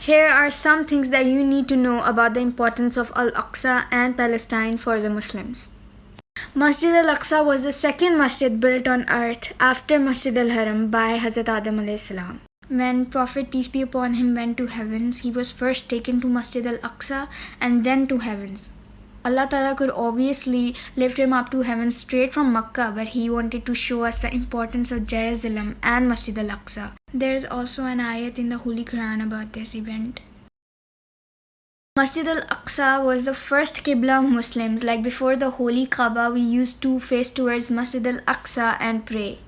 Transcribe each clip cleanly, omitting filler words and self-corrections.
Here are some things that you need to know about the importance of Al-Aqsa and Palestine for the Muslims. Masjid Al-Aqsa was the second masjid built on earth after Masjid Al-Haram by Hazrat Adam alayhi salam. When Prophet peace be upon him went to heavens, he was first taken to Masjid Al-Aqsa and then to heavens. Allah Ta'ala could obviously lift him up to heaven straight from Makkah, but he wanted to show us the importance of Jerusalem and Masjid Al-Aqsa. There is also an ayat in the Holy Quran about this event. Masjid Al-Aqsa was the first Qibla of Muslims. Like before the Holy Kaaba, we used to face towards Masjid Al-Aqsa and pray.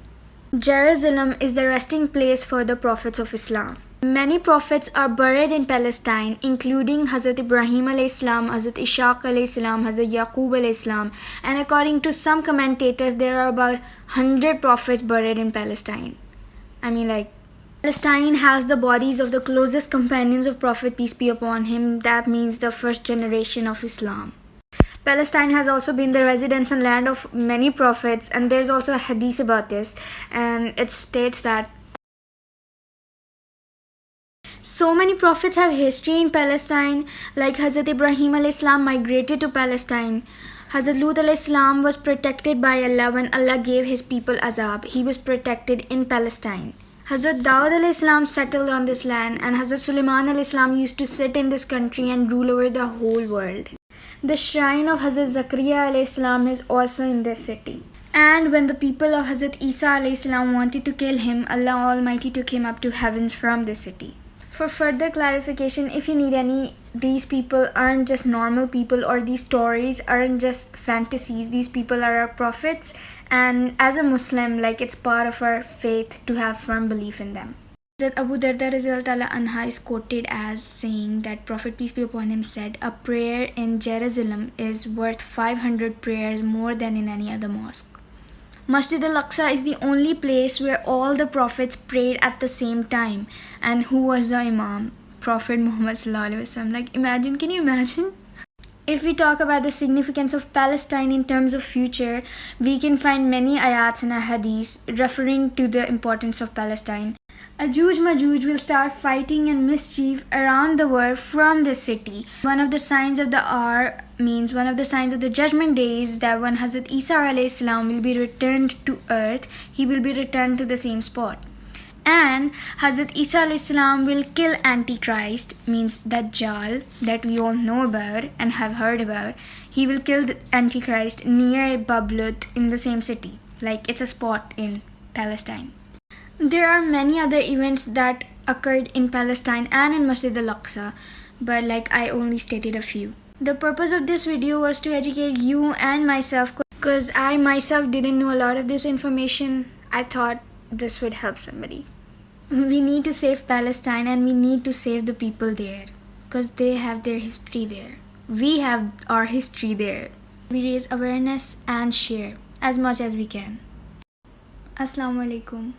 Jerusalem is the resting place for the prophets of Islam. Many prophets are buried in Palestine, including Hazrat Ibrahim alayhi salam, Hazrat Ishaq alayhi salam, Hazrat Yaqub alayhi salam, and according to some commentators, there are about 100 prophets buried in Palestine. Palestine has the bodies of the closest companions of Prophet peace be upon him. That means the first generation of Islam. Palestine has also been the residence and land of many prophets, and there's also a hadith about this, and it states that so many prophets have history in Palestine, like Hazrat Ibrahim alayhi salam migrated to Palestine. Hazrat Lut alayhi salam was protected by Allah when Allah gave his people azab. He was protected in Palestine. Hazrat Dawud alayhi salam settled on this land, and Hazrat Sulaiman alayhi salam used to sit in this country and rule over the whole world. The shrine of Hazrat Zakaria alayhi salam is also in this city. And when the people of Hazrat Isa alayhi salam wanted to kill him, Allah Almighty took him up to heavens from this city. For further clarification, if you need any, these people aren't just normal people, or these stories aren't just fantasies. These people are our prophets, and as a Muslim, it's part of our faith to have firm belief in them. Hazrat Abu Darda radhiyallahu anha is quoted as saying that Prophet peace be upon him said, "A prayer in Jerusalem is worth 500 prayers more than in any other mosque." Masjid Al-Aqsa is the only place where all the prophets prayed at the same time. And who was the Imam? Prophet Muhammad sallallahu alaihi wasallam. Can you imagine? If we talk about the significance of Palestine in terms of future, we can find many ayats and hadiths referring to the importance of Palestine. Ajuj Majuj will start fighting and mischief around the world from this city. One of the signs of the hour means one of the signs of the judgment day is that when Hazrat Isa alayhi salam will be returned to earth, he will be returned to the same spot. And Hazrat Isa alayhi salam will kill Antichrist, means Dajjal, that we all know about and have heard about. He will kill the Antichrist near Bablut in the same city. It's a spot in Palestine. There are many other events that occurred in Palestine and in Masjid Al-Aqsa, but I only stated a few. The purpose of this video was to educate you and myself, because I myself didn't know a lot of this information. I thought this would help somebody. We need to save Palestine, and we need to save the people there, because they have their history there. We have our history there. We raise awareness and share as much as we can. Assalamu alaikum.